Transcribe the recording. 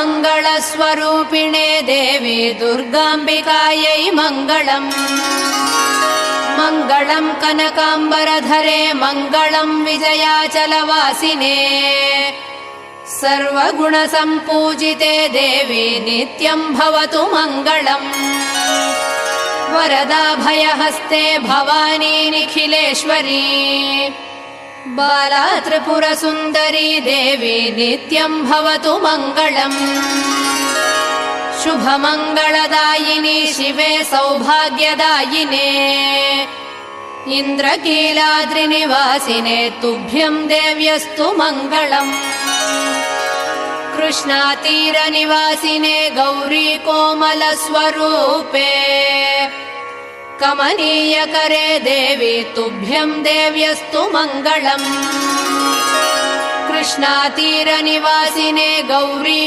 सर्वमङ्गलस्वरूपिणे देवी दुर्गाम्बिकायै मङ्गलम्। मङ्गलम् कनकाम्बरधरे मङ्गलम् विजयाचलवासिने सर्वगुणसम्पूजिते देवी नित्यम् भवतु मङ्गलम्। वरदाभयहस्ते भवानी निखिलेश्वरी बाला त्रिपुरसुन्दरी देवी नित्यम् भवतु मङ्गलम्। शुभमङ्गलदायिनी शिवे सौभाग्यदायिने इन्द्रकीलाद्रिनिवासिने तुभ्यम् देव्यस्तु मङ्गलम्। कृष्णातीरनिवासिने गौरी कोमलस्वरूपे कमनीयकरे देवी तुभ्यम् देव्यस्तु मङ्गलम्। कृष्णातीरनिवासिने गौरी